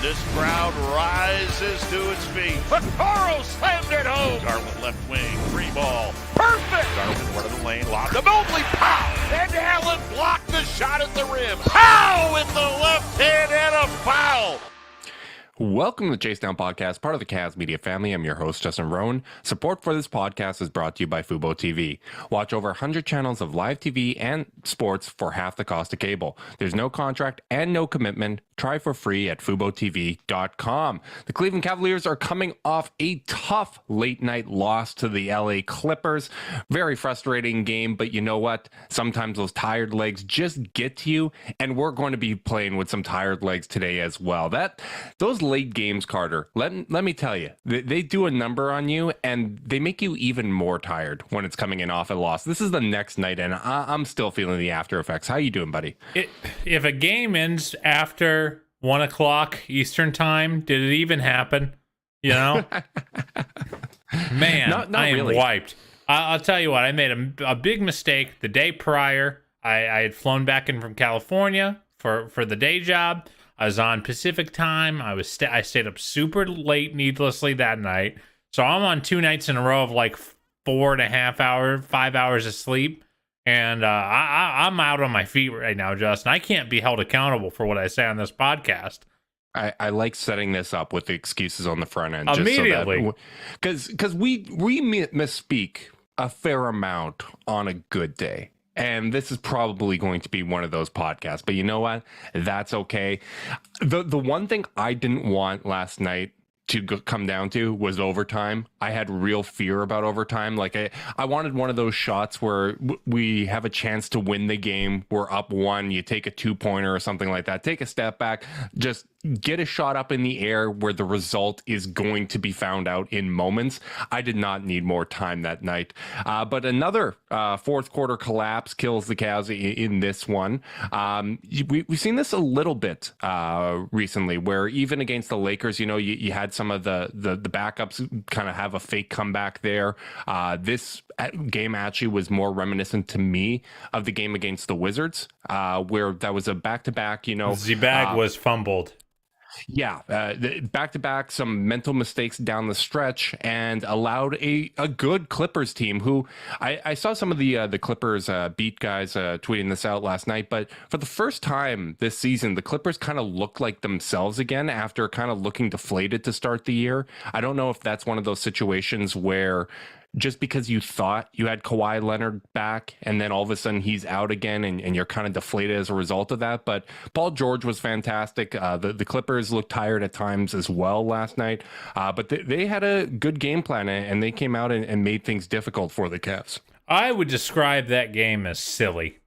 This crowd rises to its feet. Vaccaro slammed it home. Garland left wing, free ball. Perfect! Garland went to the lane, lobbed to Mobley. Pow! And Allen blocked the shot at the rim. Pow! With the left hand and a foul. Welcome to the Chase Down Podcast, part of the Cavs Media family. I'm your host, Justin Roan. Support for this podcast is brought to you by Fubo TV. Watch over 100 channels of live TV and sports for half the cost of cable. There's no contract and no commitment. Try for free at FuboTV.com. The Cleveland Cavaliers are coming off a tough late-night loss to the LA Clippers. Very frustrating game, but you know what? Sometimes those tired legs just get to you, and we're going to be playing with some tired legs today as well. Those late games, Carter, let me tell you, they do a number on you, and they make you even more tired when it's coming in off a loss. This is the next night, and I'm still feeling the after effects. How you doing, buddy? If a game ends after 1 o'clock Eastern time, did it even happen? You know? Man, not I am really. wiped. I'll tell you what, I made a big mistake the day prior. I had flown back in from California for the day job. I was on Pacific time. I stayed up super late needlessly that night. So I'm on 2 nights in a row of like 4.5 hours, 5 hours of sleep. And I'm out on my feet right now, Justin. I can't be held accountable for what I say on this podcast. I like setting this up with the excuses on the front end. Immediately. Because we misspeak a fair amount on a good day. And this is probably going to be one of those podcasts. But you know what? That's okay. The one thing I didn't want last night to come down to was overtime. I had real fear about overtime. Like I wanted one of those shots where we have a chance to win the game. We're up 1, you take a 2-pointer or something like that. Take a step back, just get a shot up in the air where the result is going to be found out in moments. I did not need more time that night. But another fourth quarter collapse kills the Cavs in this one. We've seen this a little bit recently, where even against the Lakers, you know, you had some of the backups kind of have a fake comeback there. This game actually was more reminiscent to me of the game against the Wizards, where that was a back-to-back, you know. Z-Bag was fumbled. Yeah, back-to-back, some mental mistakes down the stretch, and allowed a good Clippers team who I saw some of the Clippers beat guys tweeting this out last night, but for the first time this season, the Clippers kind of look like themselves again after kind of looking deflated to start the year. I don't know if that's one of those situations where just because you thought you had Kawhi Leonard back and then all of a sudden he's out again and you're kind of deflated as a result of that. But Paul George was fantastic. The Clippers looked tired at times as well last night. But they had a good game plan and they came out and made things difficult for the Cavs. I would describe that game as silly.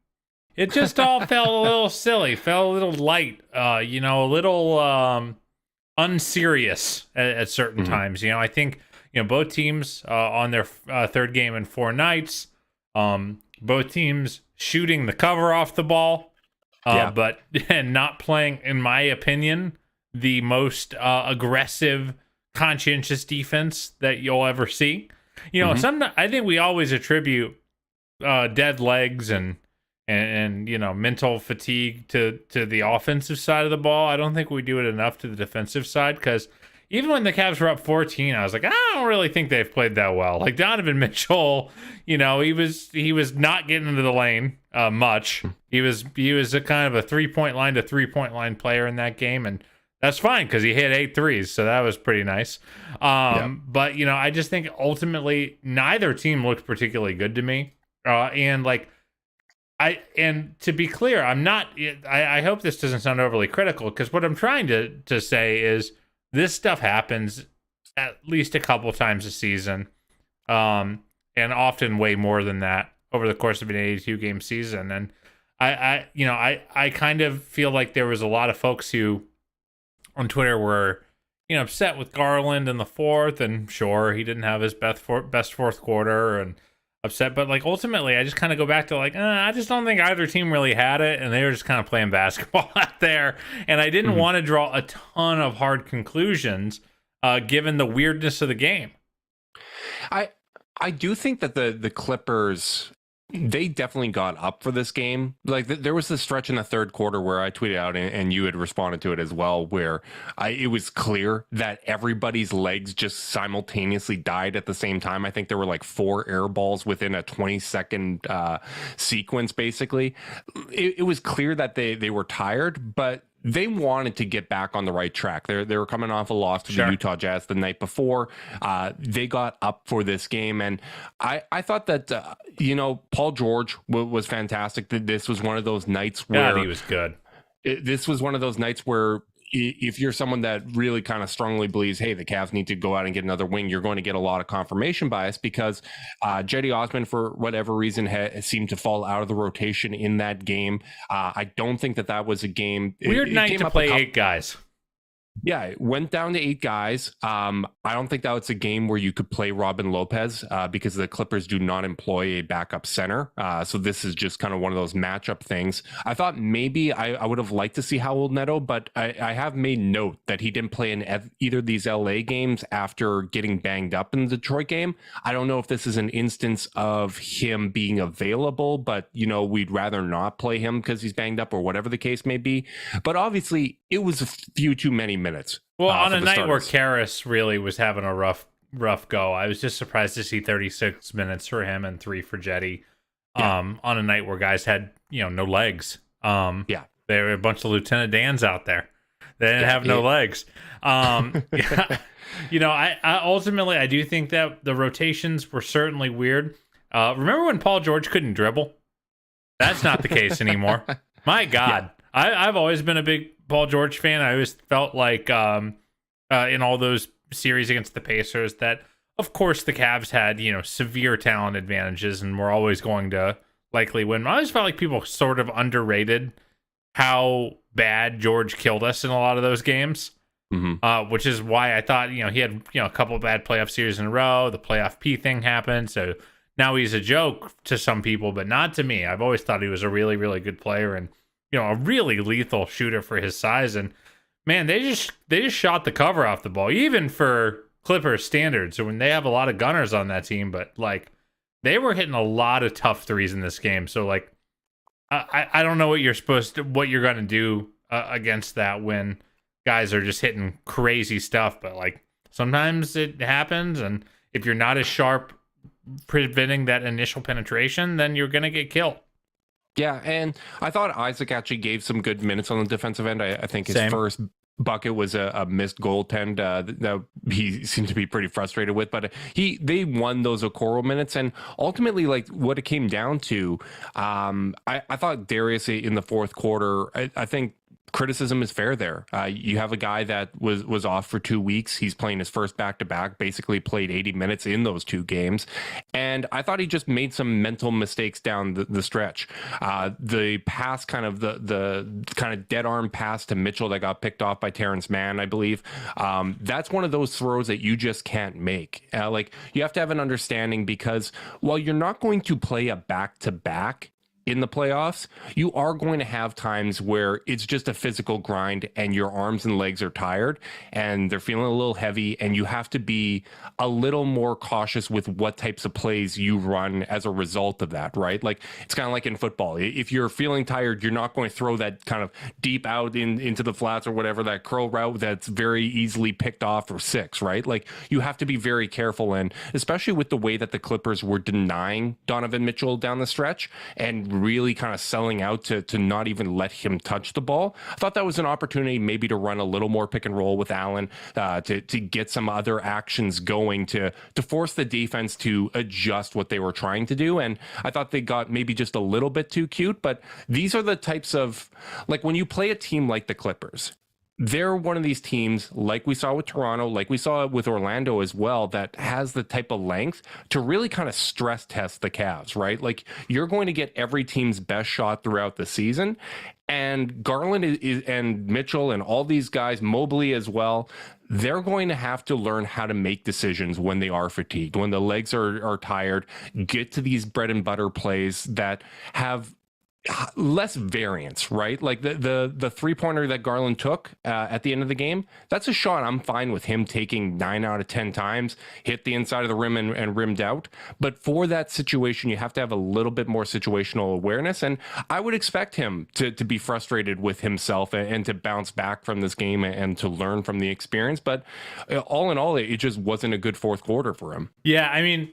It just all felt a little silly, felt a little light, a little unserious at certain times. You know, I think, you know, both teams on their third game in 4 nights, both teams shooting the cover off the ball, but not playing, in my opinion, the most aggressive, conscientious defense that you'll ever see. You know, I think we always attribute dead legs and you know, mental fatigue to the offensive side of the ball. I don't think we do it enough to the defensive side, because even when the Cavs were up 14, I was like, I don't really think they've played that well. Like Donovan Mitchell, you know, he was not getting into the lane much. He was a kind of a 3-point line to 3-point line player in that game, and that's fine because he hit 8 threes, so that was pretty nice. But you know, I just think ultimately neither team looked particularly good to me. And to be clear, I'm not. I hope this doesn't sound overly critical, because what I'm trying to say is, this stuff happens at least a couple times a season, and often way more than that over the course of an 82-game season. And I kind of feel like there was a lot of folks who on Twitter were, you know, upset with Garland in the fourth, and sure, he didn't have his best fourth quarter, and upset. But like ultimately, I just kind of go back to like, I just don't think either team really had it, and they were just kind of playing basketball out there. And I didn't want to draw a ton of hard conclusions, given the weirdness of the game. I do think that the Clippers they definitely got up for this game. Like there was this stretch in the third quarter where I tweeted out and you had responded to it as well, where it was clear that everybody's legs just simultaneously died at the same time. I think there were like 4 air balls within a 20-second sequence, basically. It was clear that they were tired, but they wanted to get back on the right track. They were coming off a loss to the Utah Jazz the night before. They got up for this game, and I thought that Paul George was fantastic. This was one of those nights where he was good. This was one of those nights where if you're someone that really kind of strongly believes, hey, the Cavs need to go out and get another wing, you're going to get a lot of confirmation bias because Jetty Osman, for whatever reason, seemed to fall out of the rotation in that game. I don't think that was a game. Weird night to play 8 guys. Yeah, it went down to 8 guys. I don't think that was a game where you could play Robin Lopez because the Clippers do not employ a backup center. So this is just kind of one of those matchup things. I thought maybe I would have liked to see Raul Neto, but I have made note that he didn't play in either of these LA games after getting banged up in the Detroit game. I don't know if this is an instance of him being available, but, we'd rather not play him because he's banged up or whatever the case may be. But obviously, it was a few too many minutes. Well, on a night where Karras really was having a rough go, I was just surprised to see 36 minutes for him and 3 for Jetty. On a night where guys had no legs. There were a bunch of Lieutenant Dans out there. They didn't have no legs. I ultimately I do think that the rotations were certainly weird. Remember when Paul George couldn't dribble? That's not the case anymore. My God, I've always been a big Paul George fan. I always felt like in all those series against the Pacers that, of course, the Cavs had, severe talent advantages and were always going to likely win. I always felt like people sort of underrated how bad George killed us in a lot of those games, which is why I thought, he had, a couple of bad playoff series in a row. The playoff P thing happened. So now he's a joke to some people, but not to me. I've always thought he was a really, really good player and, a really lethal shooter for his size. And man, they just shot the cover off the ball, even for Clippers standards. So when they have a lot of gunners on that team, but like they were hitting a lot of tough threes in this game. So like, I don't know what you're going to do against that when guys are just hitting crazy stuff. But like sometimes it happens. And if you're not as sharp preventing that initial penetration, then you're going to get killed. Yeah, and I thought Isaac actually gave some good minutes on the defensive end. I think his first bucket was a missed goaltend that he seemed to be pretty frustrated with, but they won those Okoro minutes, and ultimately, like what it came down to, I thought Darius in the fourth quarter, I think criticism is fair there. You have a guy that was off for 2 weeks. He's playing his first back-to-back, basically played 80 minutes in those 2 games. And I thought he just made some mental mistakes down the stretch. The pass, kind of the kind of dead arm pass to Mitchell that got picked off by Terrence Mann, I believe. That's one of those throws that you just can't make. Like you have to have an understanding because while you're not going to play a back-to-back in the playoffs, you are going to have times where it's just a physical grind and your arms and legs are tired and they're feeling a little heavy, and you have to be a little more cautious with what types of plays you run as a result of that, right? Like it's kind of like in football. If you're feeling tired, you're not going to throw that kind of deep out into the flats or whatever, that curl route that's very easily picked off for 6, right? Like you have to be very careful, and especially with the way that the Clippers were denying Donovan Mitchell down the stretch and really kind of selling out to not even let him touch the ball. I thought that was an opportunity maybe to run a little more pick and roll with Allen, to get some other actions going to force the defense to adjust what they were trying to do. And I thought they got maybe just a little bit too cute, but these are the types of, like when you play a team like the Clippers, they're one of these teams, like we saw with Toronto, like we saw with Orlando as well, that has the type of length to really kind of stress test the Cavs, right? Like you're going to get every team's best shot throughout the season. And Garland and Mitchell and all these guys, Mobley as well, they're going to have to learn how to make decisions when they are fatigued, when the legs are tired, get to these bread and butter plays that have less variance, right? Like the 3-pointer that Garland took at the end of the game, that's a shot I'm fine with him taking 9 out of 10 times, hit the inside of the rim and rimmed out. But for that situation, you have to have a little bit more situational awareness. And I would expect him to be frustrated with himself and to bounce back from this game and to learn from the experience. But all in all, it just wasn't a good fourth quarter for him. Yeah, I mean,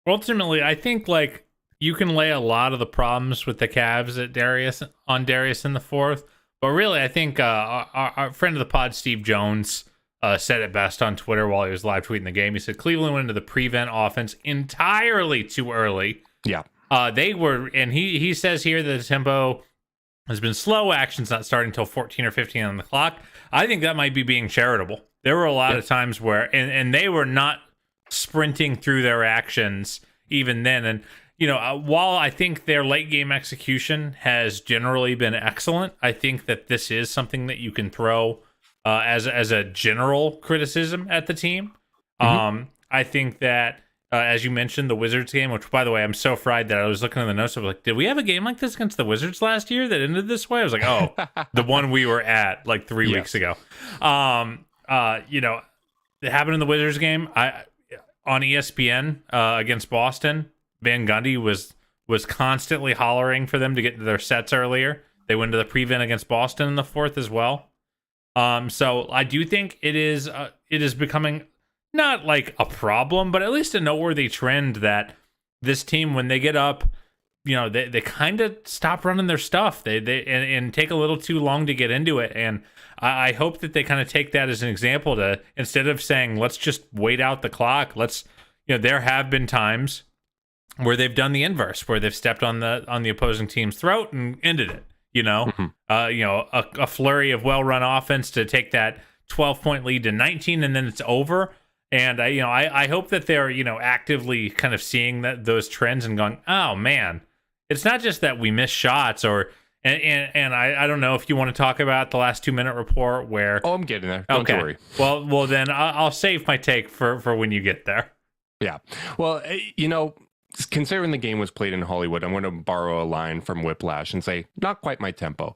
ultimately, I think like you can lay a lot of the problems with the Cavs at Darius in the fourth, but really, I think our friend of the pod, Steve Jones, said it best on Twitter while he was live tweeting the game. He said Cleveland went into the prevent offense entirely too early. Yeah, they were, and he says here that the tempo has been slow. Action's not starting until 14 or 15 on the clock. I think that might be being charitable. There were a lot of times where, and they were not sprinting through their actions even then, and while I think their late game execution has generally been excellent, I think that this is something that you can throw as a general criticism at the team. I think that, as you mentioned, the Wizards game, which, by the way, I'm so fried that I was looking at the notes. I was like, did we have a game like this against the Wizards last year that ended this way? I was like, oh, the one we were at like 3 weeks ago. It happened in the Wizards game. On ESPN against Boston, Van Gundy was constantly hollering for them to get to their sets earlier. They went to the prevent against Boston in the fourth as well. So I do think it is becoming not like a problem, but at least a noteworthy trend that this team, when they get up, they kind of stop running their stuff. They take a little too long to get into it. And I hope that they kind of take that as an example to, instead of saying, let's just wait out the clock. There have been times where they've done the inverse, where they've stepped on the opposing team's throat and ended it. A flurry of well-run offense to take that 12-point lead to 19, and then it's over. And I hope that they're actively kind of seeing those trends and going, oh man, it's not just that we miss shots and I don't know if you want to talk about the last 2-minute report where. Oh, I'm getting there. Don't worry. Well then I'll save my take for when you get there. Yeah. Well, considering the game was played in Hollywood, I'm going to borrow a line from Whiplash and say, not quite my tempo.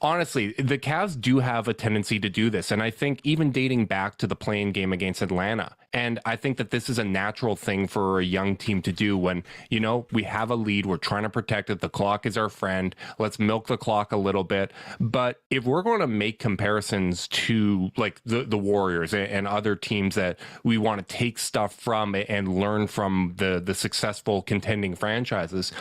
Honestly, the Cavs do have a tendency to do this. And I think even dating back to the play-in game against Atlanta, and I think that this is a natural thing for a young team to do when, we have a lead, we're trying to protect it, the clock is our friend, let's milk the clock a little bit. But if we're going to make comparisons to like the Warriors and other teams that we want to take stuff from and learn from the successful contending franchises,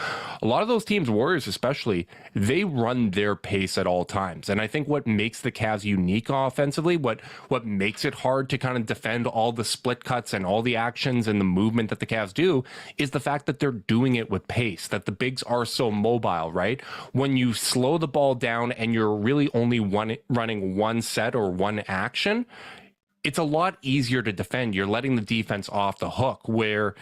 a lot of those teams, Warriors especially, they run their pace at all times. And I think what makes the Cavs unique offensively, what makes it hard to kind of defend all the split cuts and all the actions and the movement that the Cavs do, is the fact that they're doing it with pace, that the bigs are so mobile, right? When you slow the ball down and you're really only running one set or one action, it's a lot easier to defend. You're letting the defense off the hook, where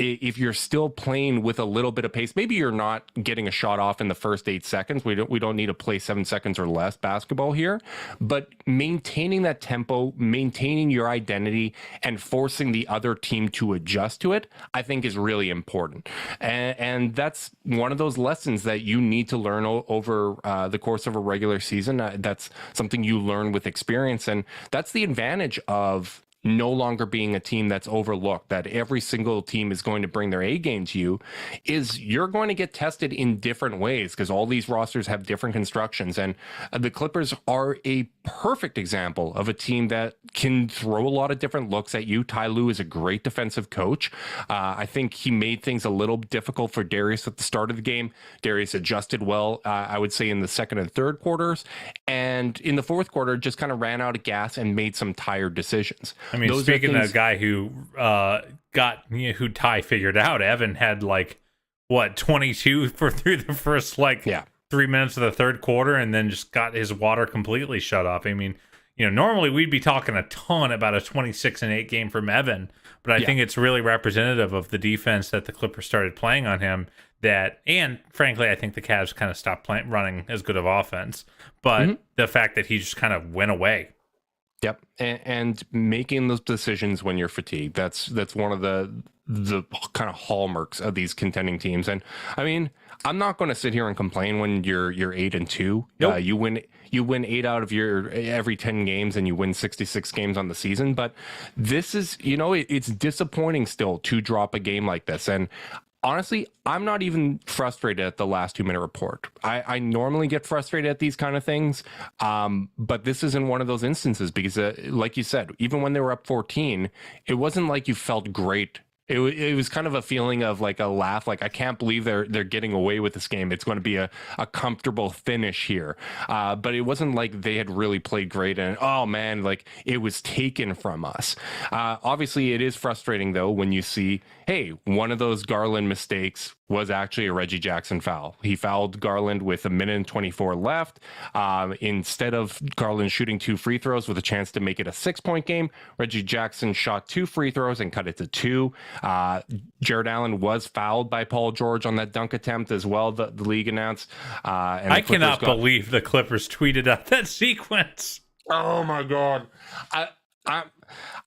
if you're still playing with a little bit of pace, maybe you're not getting a shot off in the first 8 seconds. We don't need to play 7 seconds or less basketball here, but maintaining that tempo, maintaining your identity, and forcing the other team to adjust to it, I think is really important. And that's one of those lessons that you need to learn over the course of a regular season. That's something you learn with experience, and that's the advantage of no longer being a team that's overlooked, that every single team is going to bring their A game to you, is you're going to get tested in different ways because all these rosters have different constructions. And the Clippers are a perfect example of a team that can throw a lot of different looks at you. Ty Lue is a great defensive coach. I think he made things a little difficult for Darius at the start of the game. Darius adjusted well, I would say, in the second and third quarters. And in the fourth quarter, just kind of ran out of gas and made some tired decisions. I mean, those speaking of a guy who who Ty figured out, Evan had 22 through the first 3 minutes of the third quarter, and then just got his water completely shut off. I mean, normally we'd be talking a ton about a 26-8 game from Evan, but I think it's really representative of the defense that the Clippers started playing on him. And frankly, I think the Cavs kind of stopped running as good of offense, but the fact that he just kind of went away. Yep. And making those decisions when you're fatigued, that's one of the kind of hallmarks of these contending teams. And I mean, I'm not going to sit here and complain when you're 8-2. Nope. You win 8 out of your every 10 games, and you win 66 games on the season. But this is, it's disappointing still to drop a game like this. And honestly, I'm not even frustrated at the last 2-minute report. I normally get frustrated at these kind of things, but this isn't one of those instances because, like you said, even when they were up 14, it wasn't like you felt great. It was kind of a feeling of like a laugh, like I can't believe they're getting away with this game. It's going to be a comfortable finish here, but it wasn't like they had really played great and oh man, like it was taken from us. Obviously, it is frustrating though when you see, hey, one of those Garland mistakes was actually a Reggie Jackson foul. He fouled Garland with 1:24 left. Instead of Garland shooting 2 free throws with a chance to make it a 6-point game, Reggie Jackson shot 2 free throws and cut it to 2. Jared Allen was fouled by Paul George on that dunk attempt as well, the league announced. And I cannot believe the Clippers tweeted out that sequence. Oh my God.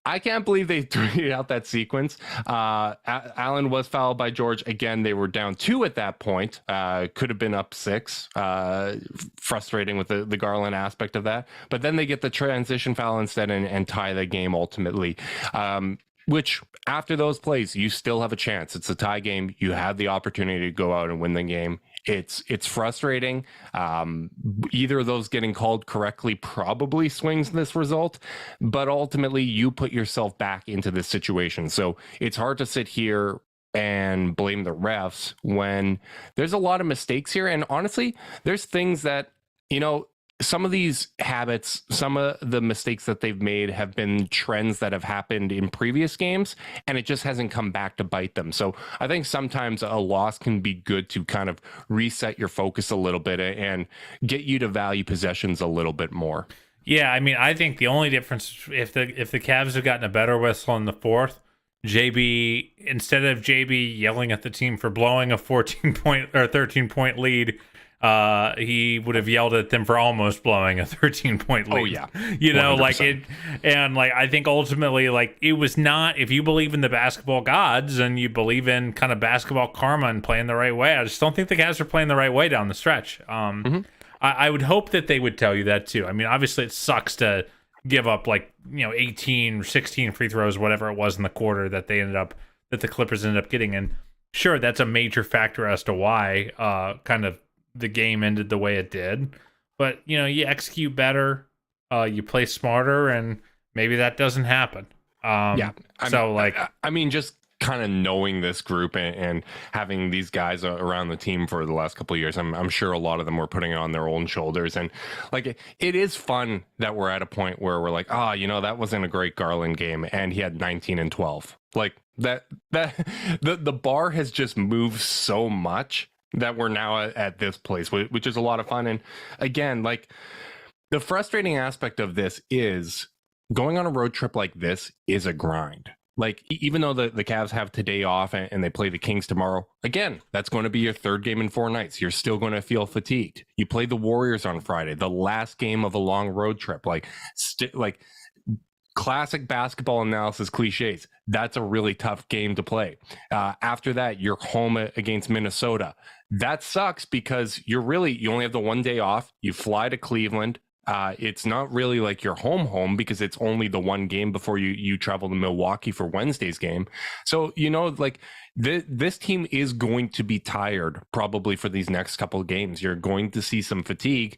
I can't believe they tweeted out that sequence. Allen was fouled by George. Again, they were down 2 at that point. Could have been up 6. Frustrating with the Garland aspect of that. But then they get the transition foul instead and tie the game ultimately. Which, after those plays, you still have a chance. It's a tie game. You have the opportunity to go out and win the game. It's frustrating. Either of those getting called correctly probably swings this result, but ultimately you put yourself back into this situation. So it's hard to sit here and blame the refs when there's a lot of mistakes here. And honestly, there's things that, some of these habits, some of the mistakes that they've made have been trends that have happened in previous games, and it just hasn't come back to bite them. So I think sometimes a loss can be good to kind of reset your focus a little bit and get you to value possessions a little bit more. Yeah, I mean, I think the only difference, if the Cavs have gotten a better whistle in the fourth, JB, instead of JB yelling at the team for blowing a 14-point or 13-point lead, he would have yelled at them for almost blowing a 13-point lead. Oh yeah. 100%. Like it, and like I think ultimately, like it was not, if you believe in the basketball gods and you believe in kind of basketball karma and playing the right way, I just don't think the Cavs are playing the right way down the stretch. I would hope that they would tell you that too. I mean, obviously it sucks to give up 18 or 16 free throws, whatever it was in the quarter that the Clippers ended up getting. And sure, that's a major factor as to why kind of the game ended the way it did, but you execute better, you play smarter, and maybe that doesn't happen. Just kind of knowing this group and having these guys around the team for the last couple of years, I'm sure a lot of them were putting it on their own shoulders, and it is fun that we're at a point where we're like, that wasn't a great Garland game, and he had 19 and 12. Like that the bar has just moved so much that we're now at this place, which is a lot of fun. And again, the frustrating aspect of this is going on a road trip like this is a grind. Even though the Cavs have today off and they play the Kings tomorrow, again, that's going to be your 3rd game in 4 nights. You're still going to feel fatigued. You play the Warriors on Friday, the last game of a long road trip. Classic basketball analysis cliches. That's a really tough game to play. After that, you're home against Minnesota. That sucks because you only have the 1 day off. You fly to Cleveland. It's not really like your home because it's only the 1 game before you travel to Milwaukee for Wednesday's game. So, this team is going to be tired probably for these next couple of games. You're going to see some fatigue.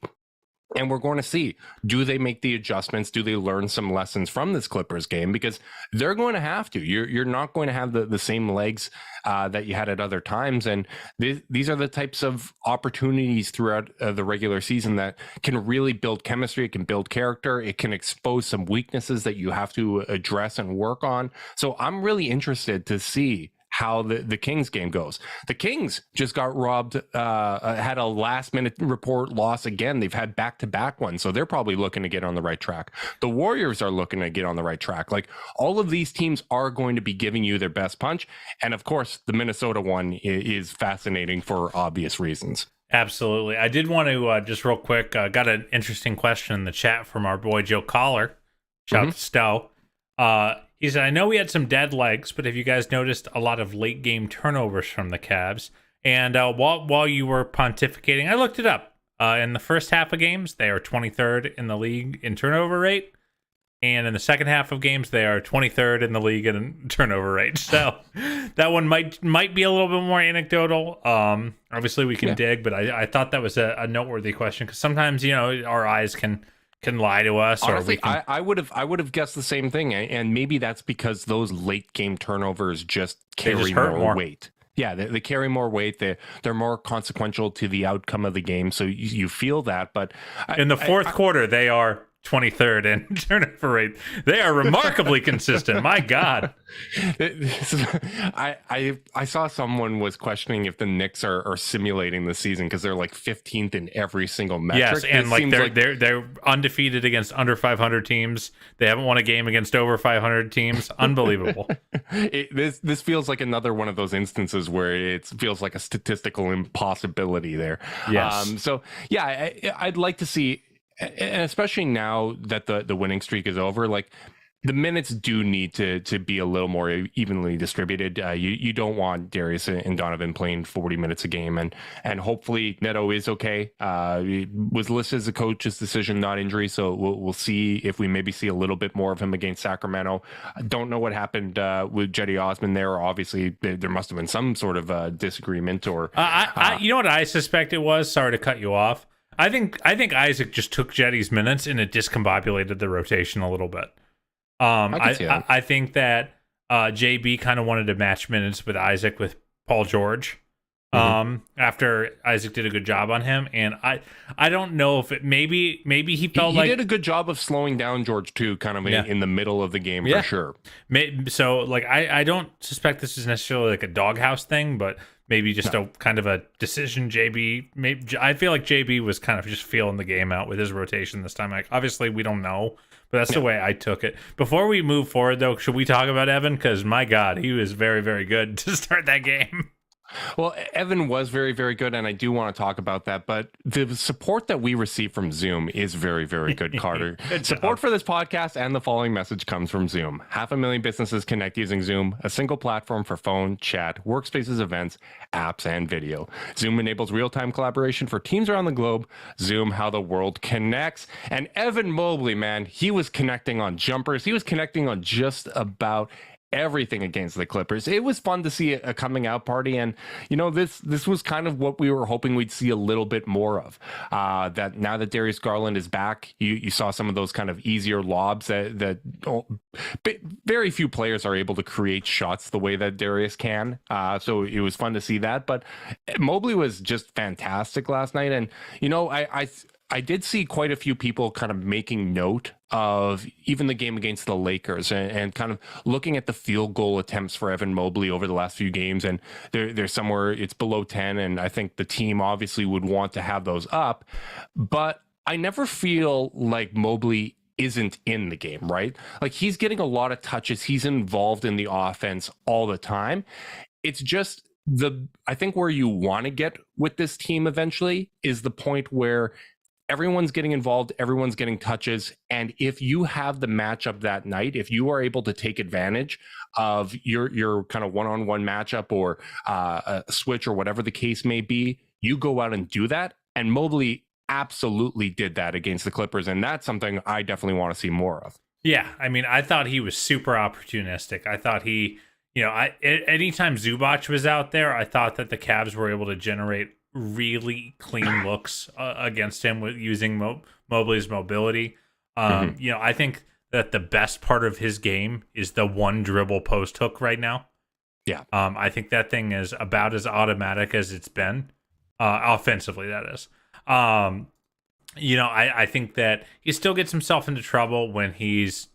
And we're going to see, do they make the adjustments? Do they learn some lessons from this Clippers game? Because they're going to have to. You're not going to have the same legs that you had at other times. And these are the types of opportunities throughout the regular season that can really build chemistry. It can build character. It can expose some weaknesses that you have to address and work on. So I'm really interested to see how the Kings game goes. The Kings just got robbed, had a last-minute report loss again. They've had back-to-back ones, so they're probably looking to get on the right track. The Warriors are looking to get on the right track. All of these teams are going to be giving you their best punch, and of course, the Minnesota one is fascinating for obvious reasons. Absolutely. I did want to, just real quick, got an interesting question in the chat from our boy Joe Collar. Shout out to Stowe. He said, I know we had some dead legs, but have you guys noticed a lot of late game turnovers from the Cavs? And while you were pontificating, I looked it up. In the first half of games, they are 23rd in the league in turnover rate. And in the second half of games, they are 23rd in the league in turnover rate. So that one might be a little bit more anecdotal. Obviously, we can dig, but I thought that was a noteworthy question because sometimes, our eyes can lie to us. Honestly, or we can... I would have guessed the same thing, and maybe that's because those late game turnovers just carry more weight. Yeah, they carry more weight. They're more consequential to the outcome of the game, so you feel that. But in the fourth quarter, they are 23rd in turnover rate. They are remarkably consistent. My God. I saw someone was questioning if the Knicks are simulating the season because they're like 15th in every single metric. Yes, and they're undefeated against under 500 teams. They haven't won a game against over 500 teams. Unbelievable. This feels like another one of those instances where it feels like a statistical impossibility there. Yes. So yeah, I'd like to see. And especially now that the winning streak is over, like the minutes do need to be a little more evenly distributed. You don't want Darius and Donovan playing 40 minutes a game, and hopefully Neto is okay. It was listed as a coach's decision, not injury, so we'll see if we maybe see a little bit more of him against Sacramento. I don't know what happened with Jetty Osman there. Obviously, there must have been some sort of disagreement, or you know what I suspect it was. Sorry to cut you off. I think Isaac just took Jetty's minutes and it discombobulated the rotation a little bit. I think that JB kind of wanted to match minutes with Isaac with Paul George after Isaac did a good job on him, and I don't know if it maybe he felt like he did a good job of slowing down George too, kind of in the middle of the game for sure. So like I don't suspect this is necessarily like a doghouse thing, but maybe just a kind of a decision. Maybe I feel like JB was kind of just feeling the game out with his rotation this time. Like obviously we don't know, but that's the way I took it. Before we move forward though, should we talk about Evan? Because my God, he was very, very good to start that game. Well, Evan was very, very good, and I do want to talk about that. But the support that we receive from Zoom is very, very good, Carter. Good Support for this podcast and the following message comes from Zoom. 500,000 businesses connect using Zoom, a single platform for phone, chat, workspaces, events, apps, and video. Zoom enables real-time collaboration for teams around the globe. Zoom, how the world connects. And Evan Mobley, man, he was connecting on jumpers. He was connecting on just about everything against the Clippers. It was fun to see a coming out party, and this was kind of what we were hoping we'd see a little bit more of. That now that Darius Garland is back, you saw some of those kind of easier lobs that very few players are able to create shots the way that Darius can. So it was fun to see that. But Mobley was just fantastic last night, and I did see quite a few people kind of making note of even the game against the Lakers and kind of looking at the field goal attempts for Evan Mobley over the last few games. And they're somewhere it's below 10. And I think the team obviously would want to have those up. But I never feel like Mobley isn't in the game, right? Like he's getting a lot of touches. He's involved in the offense all the time. It's just I think where you want to get with this team eventually is the point where everyone's getting involved, everyone's getting touches. And if you have the matchup that night, if you are able to take advantage of your kind of one-on-one matchup or a switch or whatever the case may be, you go out and do that. And Mobley absolutely did that against the Clippers. And that's something I definitely want to see more of. Yeah. I mean, I thought he was super opportunistic. I thought anytime Zubac was out there, I thought that the Cavs were able to generate really clean looks against him with using Mobley's mobility. I think that the best part of his game is the one dribble post hook right now. Yeah. I think that thing is about as automatic as it's been, offensively, that is. I think that he still gets himself into trouble when he's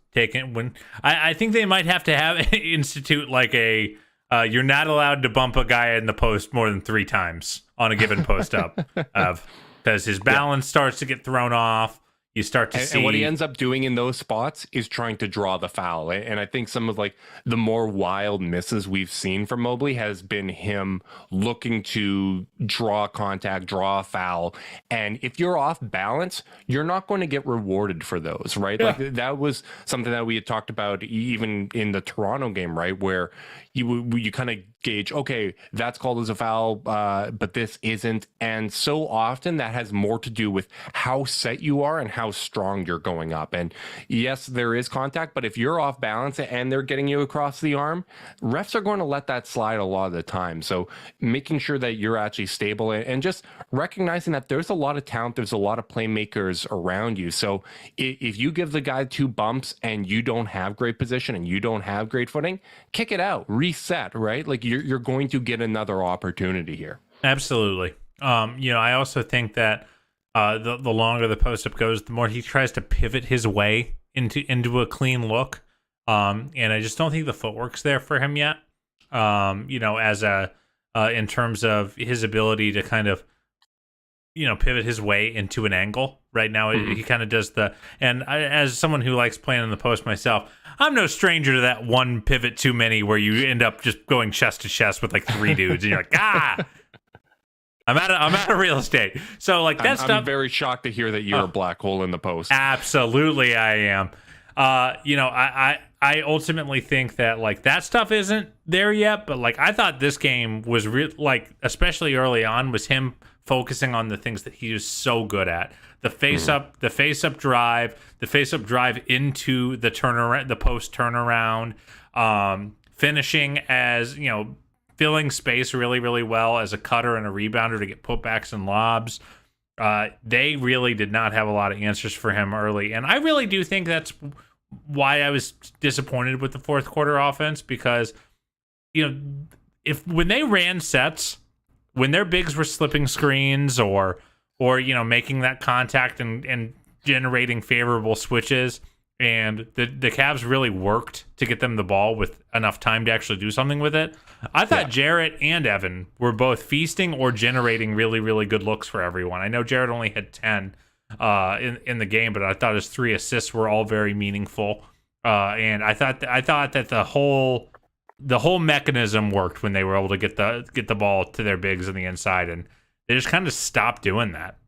I think they might have to institute like a you're not allowed to bump a guy in the post more than 3 times on a given post up, because his balance starts to get thrown off. You start to see, and what he ends up doing in those spots is trying to draw the foul. And I think some of like the more wild misses we've seen from Mobley has been him looking to draw contact, draw a foul. And if you're off balance, you're not going to get rewarded for those, right? Yeah. Like that was something that we had talked about even in the Toronto game, right? Where you kind of gauge, okay, that's called as a foul, but this isn't. And so often that has more to do with how set you are and how strong you're going up. And yes, there is contact, but if you're off balance and they're getting you across the arm, refs are going to let that slide a lot of the time. So making sure that you're actually stable and just recognizing that there's a lot of talent, there's a lot of playmakers around you. So if you give the guy 2 bumps and you don't have great position and you don't have great footing, kick it out, reset, right? Like you're going to get another opportunity here. Absolutely. I also think that the longer the post-up goes, the more he tries to pivot his way into a clean look. And I just don't think the footwork's there for him yet. As in terms of his ability to kind of, pivot his way into an angle. Right now, he kind of does as someone who likes playing in the post myself, I'm no stranger to that one pivot too many where you end up just going chest to chest with like 3 dudes and you're like, I'm out of real estate. So like that stuff. I'm very shocked to hear that you're a black hole in the post. Absolutely, I am. I ultimately think that like that stuff isn't there yet, but like I thought this game was especially early on, was him focusing on the things that he is so good at. The face up drive into the turnaround, the post turnaround, finishing as, filling space really, really well as a cutter and a rebounder to get putbacks and lobs. They really did not have a lot of answers for him early. And I really do think that's why I was disappointed with the fourth quarter offense, because, when they ran sets, when their bigs were slipping screens or making that contact and generating favorable switches, and the Cavs really worked to get them the ball with enough time to actually do something with it. I thought Jarrett and Evan were both feasting or generating really, really good looks for everyone. I know Jarrett only had 10 in the game, but I thought his 3 assists were all very meaningful. And I thought that the whole mechanism worked when they were able to get the ball to their bigs on the inside, and they just kind of stopped doing that.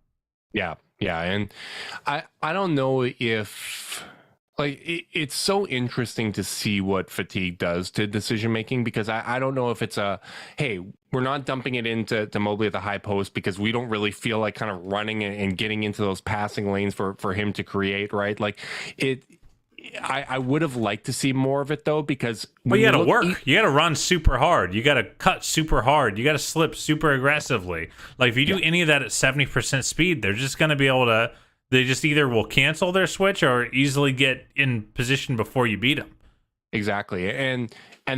Yeah, and I don't know if it's so interesting to see what fatigue does to decision making, because I don't know if it's hey, we're not dumping it into Mobley at the high post because we don't really feel like kind of running and getting into those passing lanes for him to create, right? Like I would have liked to see more of it though, because you got to work. You got to run super hard. You got to cut super hard. You got to slip super aggressively. Like if you do any of that at 70% speed, they're just going to be able to. They just either will cancel their switch or easily get in position before you beat them. Exactly, and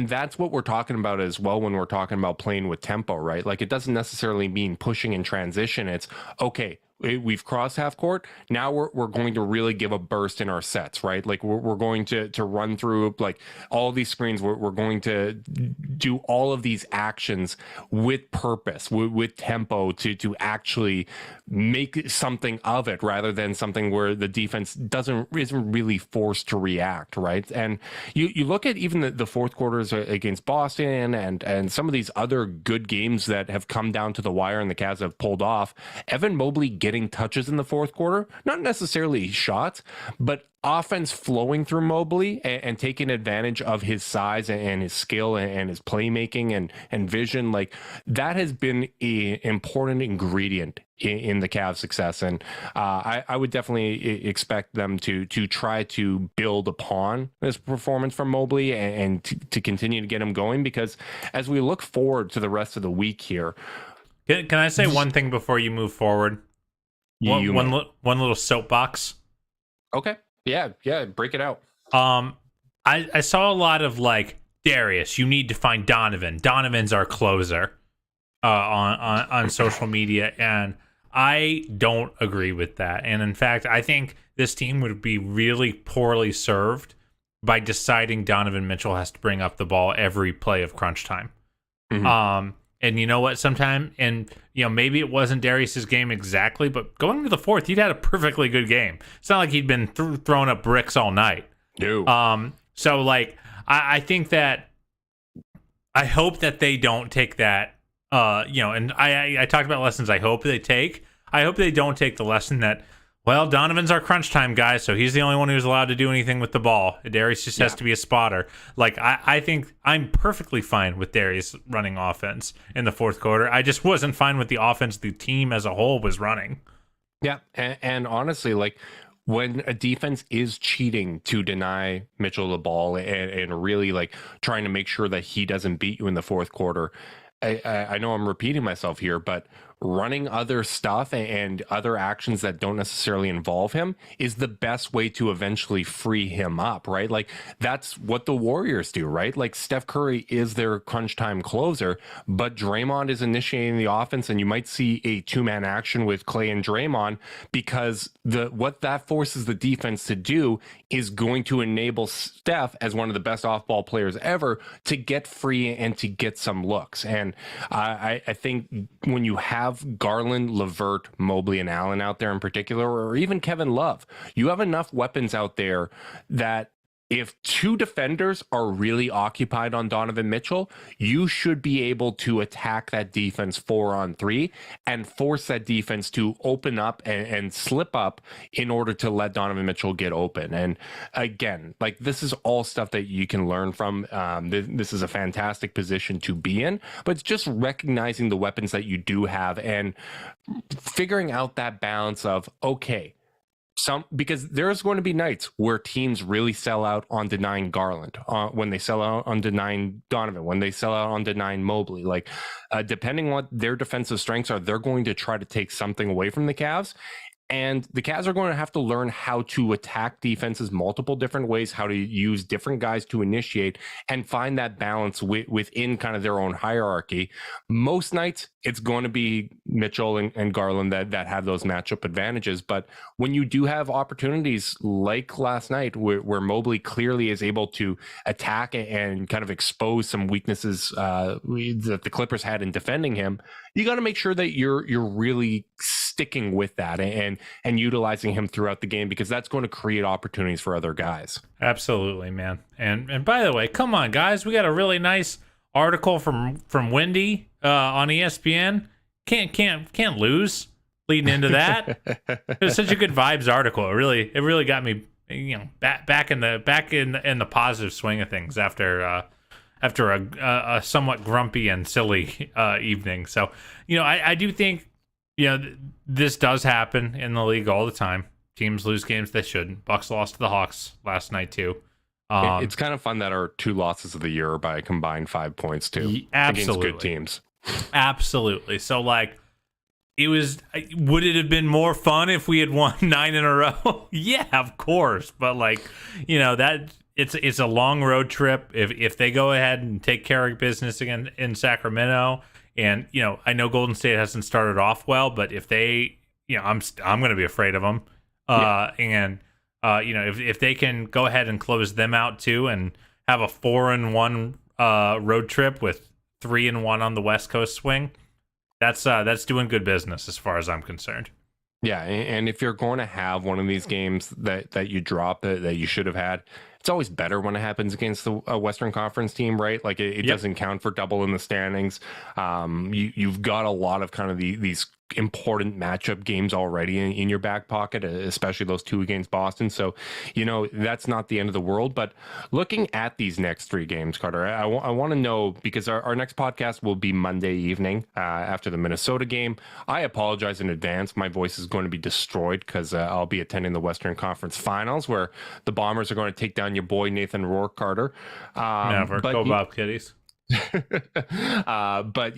that's what we're talking about as well when we're talking about playing with tempo, right? Like it doesn't necessarily mean pushing in transition. It's okay. We've crossed half court. Now we're going to really give a burst in our sets, right? Like we're going to run through like all these screens. We're going to do all of these actions with purpose, with tempo to actually make something of it, rather than something where the defense isn't really forced to react, right? And you look at even the fourth quarters against Boston and some of these other good games that have come down to the wire and the Cavs have pulled off. Evan Mobley getting touches in the fourth quarter, not necessarily shots, but offense flowing through Mobley and taking advantage of his size and his skill and his playmaking and vision. Like that has been an important ingredient in the Cavs' success. And I would definitely expect them to try to build upon this performance from Mobley and to continue to get him going, because as we look forward to the rest of the week here. Can I say one thing before you move forward? One little soapbox. Okay. Yeah, break it out. I saw a lot of like, Darius, you need to find Donovan. Donovan's our closer on social media, and I don't agree with that. And in fact, I think this team would be really poorly served by deciding Donovan Mitchell has to bring up the ball every play of crunch time. Mm-hmm. And you know what? Maybe it wasn't Darius's game exactly, but going into the fourth, he'd had a perfectly good game. It's not like he'd been throwing up bricks all night. No. So like, I think that I hope that they don't take that. And I talked about lessons I hope they take. I hope they don't take the lesson that, well, Donovan's our crunch time guy, so he's the only one who's allowed to do anything with the ball. Darius just has to be a spotter. Like, I think I'm perfectly fine with Darius running offense in the fourth quarter. I just wasn't fine with the offense the team as a whole was running. Yeah, and honestly, like, when a defense is cheating to deny Mitchell the ball and really, like, trying to make sure that he doesn't beat you in the fourth quarter, I know I'm repeating myself here, but running other stuff and other actions that don't necessarily involve him is the best way to eventually free him up, right? Like, that's what the Warriors do, right? Like, Steph Curry is their crunch time closer, but Draymond is initiating the offense, and you might see a two-man action with Clay and Draymond, because what that forces the defense to do is going to enable Steph, as one of the best off-ball players ever, to get free and to get some looks. And I think when you have Garland, LeVert, Mobley, and Allen out there in particular, or even Kevin Love, you have enough weapons out there that if two defenders are really occupied on Donovan Mitchell, you should be able to attack that defense 4-on-3 and force that defense to open up and slip up in order to let Donovan Mitchell get open. And again, like, this is all stuff that you can learn from. This is a fantastic position to be in, but it's just recognizing the weapons that you do have and figuring out that balance of, okay, because there's going to be nights where teams really sell out on denying Garland, when they sell out on denying Donovan, when they sell out on denying Mobley. Like, depending on what their defensive strengths are, they're going to try to take something away from the Cavs. And the Cavs are going to have to learn how to attack defenses multiple different ways, how to use different guys to initiate and find that balance within kind of their own hierarchy. Most nights, it's going to be Mitchell and Garland that have those matchup advantages. But when you do have opportunities like last night, where Mobley clearly is able to attack and kind of expose some weaknesses that the Clippers had in defending him, you got to make sure that you're really sticking with that and utilizing him throughout the game, because that's going to create opportunities for other guys. Absolutely, man. And by the way, come on, guys, we got a really nice article from Wendy on ESPN. Can't lose leading into that. It was such a good vibes article. It really got me, back in the positive swing of things after a somewhat grumpy and silly evening. So, I do think, this does happen in the league all the time. Teams lose games they shouldn't. Bucks lost to the Hawks last night too. It's kind of fun that our two losses of the year are by a combined 5 points too. Absolutely. Against good teams. Absolutely. So, like, would it have been more fun if we had won 9 in a row? Yeah, of course. But, like, that it's a long road trip. If they go ahead and take care of business again in Sacramento, and I know Golden State hasn't started off well, but if they, I'm going to be afraid of them. If they can go ahead and close them out too, and have a 4-1 road trip with 3-1 on the West Coast swing, that's doing good business as far as I'm concerned. Yeah, and if you're going to have one of these games that you drop that you should have had, it's always better when it happens against a Western Conference team, right? Like, it doesn't count for double in the standings. You've got a lot of kind of these important matchup games already in your back pocket, especially those two against Boston. So, that's not the end of the world. But looking at these next 3 games, Carter, I want to know, because our next podcast will be Monday evening after the Minnesota game. I apologize in advance. My voice is going to be destroyed because I'll be attending the Western Conference Finals, where the Bombers are going to take down your boy Nathan Rourke, Carter. Never. Go Bob Kitties. But,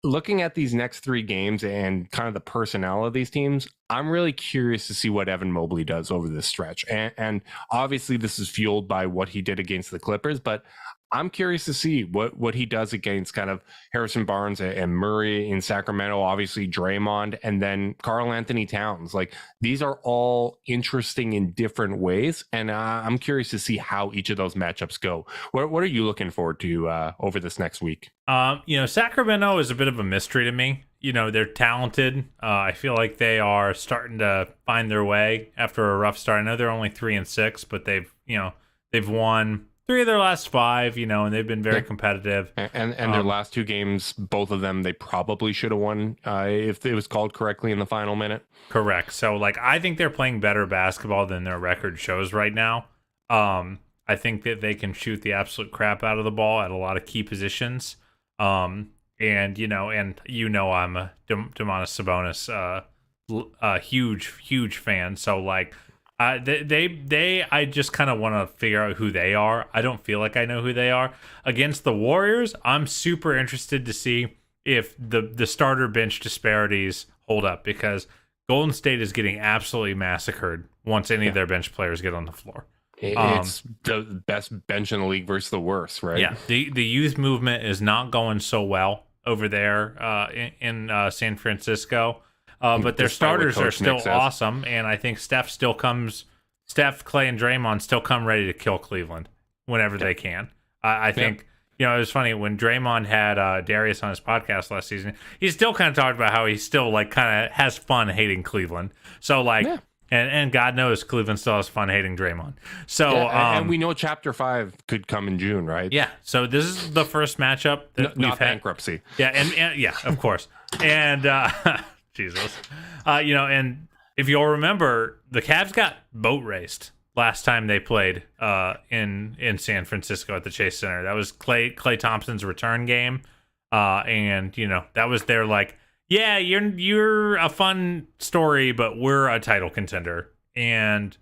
looking at these next 3 games and kind of the personnel of these teams, I'm really curious to see what Evan Mobley does over this stretch. And obviously this is fueled by what he did against the Clippers, but I'm curious to see what he does against kind of Harrison Barnes and Murray in Sacramento, obviously Draymond, and then Karl Anthony Towns. Like, these are all interesting in different ways, and I'm curious to see how each of those matchups go. What are you looking forward to over this next week? Sacramento is a bit of a mystery to me. They're talented. I feel like they are starting to find their way after a rough start. I know they're only 3-6, but they've won 3 of their last 5, and they've been very competitive. And their last 2 games, both of them, they probably should have won if it was called correctly in the final minute. Correct. So, I think they're playing better basketball than their record shows right now. I think that they can shoot the absolute crap out of the ball at a lot of key positions. I'm a Domantas Sabonis huge fan. So, I just kind of want to figure out who they are. I don't feel like I know who they are. Against the Warriors, I'm super interested to see if the starter bench disparities hold up, because Golden State is getting absolutely massacred once any of their bench players get on the floor. It's the best bench in the league versus the worst, right? Yeah, the youth movement is not going so well over there in San Francisco. But their starters are still awesome, and I think Steph, Clay, and Draymond still come ready to kill Cleveland whenever they can. I think, it was funny when Draymond had Darius on his podcast last season, he still kind of talked about how he still kind of has fun hating Cleveland. So and God knows Cleveland still has fun hating Draymond. So and we know Chapter 5 could come in June, right? Yeah. So this is the first matchup that we've not had. Bankruptcy. Yeah, and yeah, of course. And Jesus. And if you'll remember, the Cavs got boat raced last time they played in San Francisco at the Chase Center. That was Clay Thompson's return game. And that was their yeah, you're a fun story, but we're a title contender. And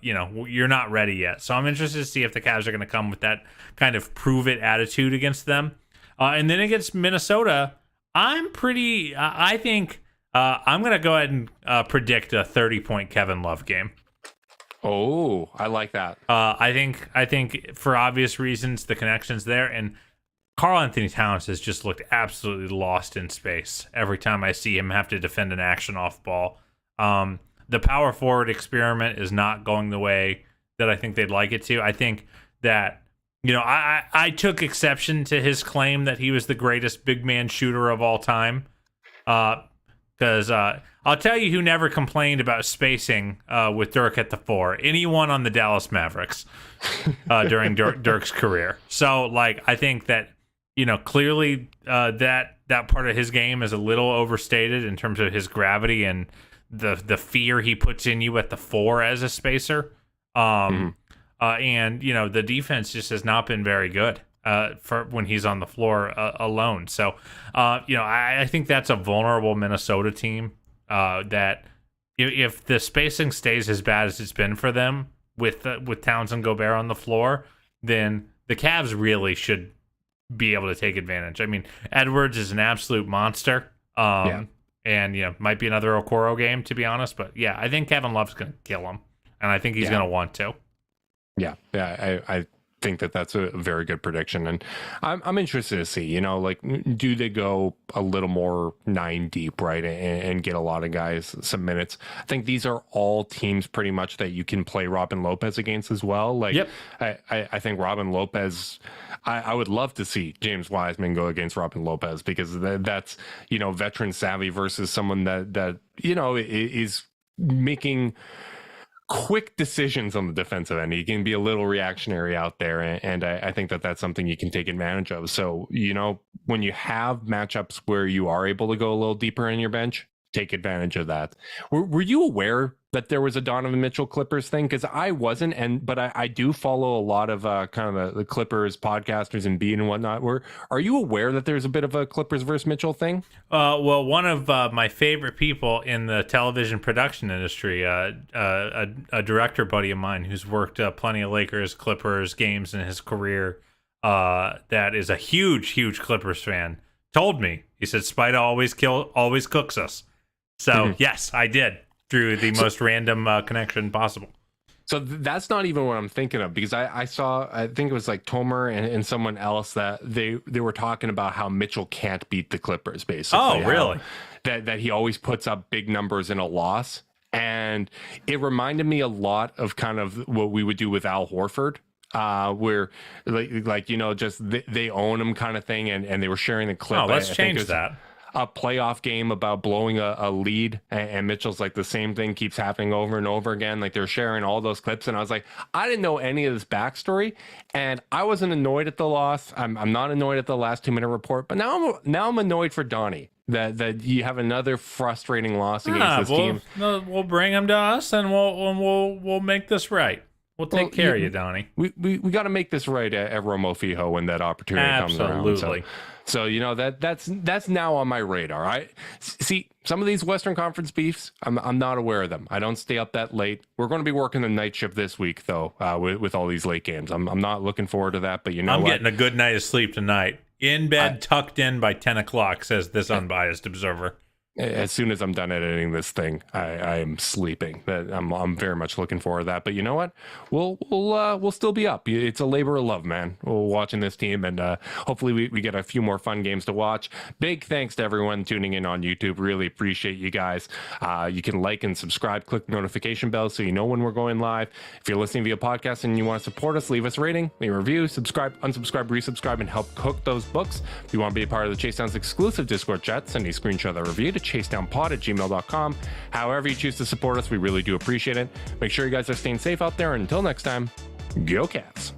you're not ready yet. So I'm interested to see if the Cavs are going to come with that kind of prove it attitude against them. And then against Minnesota, I think I'm going to go ahead and predict a 30-point Kevin Love game. Oh, I like that. I think for obvious reasons, the connection's there. And Karl Anthony Towns has just looked absolutely lost in space every time I see him have to defend an action off ball. The power forward experiment is not going the way that I think they'd like it to. I think that, I took exception to his claim that he was the greatest big man shooter of all time. Because I'll tell you who never complained about spacing with Dirk at the 4. Anyone on the Dallas Mavericks during Dirk's career. So, I think that, clearly that part of his game is a little overstated in terms of his gravity and the fear he puts in you at the 4 as a spacer. And, the defense just has not been very good for when he's on the floor alone. So, I think that's a vulnerable Minnesota team that if the spacing stays as bad as it's been for them with Towns and Gobert on the floor, then the Cavs really should be able to take advantage. I mean, Edwards is an absolute monster. And, might be another Okoro game, to be honest. But, yeah, I think Kevin Love's going to kill him. And I think he's going to want to. Yeah, I think that's a very good prediction, and I'm interested to see, do they go a little more 9 deep, right, and get a lot of guys some minutes? I think these are all teams pretty much that you can play Robin Lopez against as well. I think Robin Lopez, I would love to see James Wiseman go against Robin Lopez, because that's veteran savvy versus someone that is making quick decisions on the defensive end. He can be a little reactionary out there, and I think that's something you can take advantage of. So, when you have matchups where you are able to go a little deeper in your bench, take advantage of that. Were you aware that there was a Donovan Mitchell Clippers thing? Because I wasn't, but I do follow a lot of kind of the Clippers podcasters and Beat and whatnot. Are you aware that there's a bit of a Clippers versus Mitchell thing? Well, one of my favorite people in the television production industry, a director buddy of mine who's worked plenty of Lakers, Clippers games in his career, that is a huge Clippers fan, told me, he said, Spida always cooks us. So yes, I did, through the most random connection possible. So that's not even what I'm thinking of, because I saw, I think it was like Tomer and someone else that they were talking about how Mitchell can't beat the Clippers, basically. Oh, really? That he always puts up big numbers in a loss. And it reminded me a lot of kind of what we would do with Al Horford, where like, you know, just they own him kind of thing. And they were sharing the clip. Oh, let's change that. A playoff game about blowing a lead, and Mitchell's like, the same thing keeps happening over and over again. Like, they're sharing all those clips, and I was like, I didn't know any of this backstory, and I wasn't annoyed at the loss. I'm not annoyed at the last 2-minute report, but now I'm annoyed for Donnie that you have another frustrating loss against this team. We'll bring him to us, and we'll make this right. We'll take care of you, Donnie. We got to make this right at Romo Fijo when that opportunity comes around. Absolutely. So you know, that's now on my radar. I see some of these Western Conference beefs. I'm not aware of them. I don't stay up that late. We're going to be working the night shift this week, though, with all these late games. I'm not looking forward to that. But you know, I'm getting a good night of sleep tonight. In bed, tucked in by 10 o'clock, says this unbiased observer. As soon as I'm done editing this thing, I am sleeping. I'm very much looking forward to that. But you know what? We'll still be up. It's a labor of love, man. We're watching this team, and hopefully we get a few more fun games to watch. Big thanks to everyone tuning in on YouTube. Really appreciate you guys. You can like and subscribe, click the notification bell so you know when we're going live. If you're listening via podcast and you want to support us, leave us a rating, leave a review, subscribe, unsubscribe, resubscribe, and help cook those books. If you want to be a part of the Chase Down's exclusive Discord chat, send a screenshot of the review to chasedownpod@gmail.com. However you choose to support us, we really do appreciate it. Make sure you guys are staying safe out there. And until next time, go Cavs.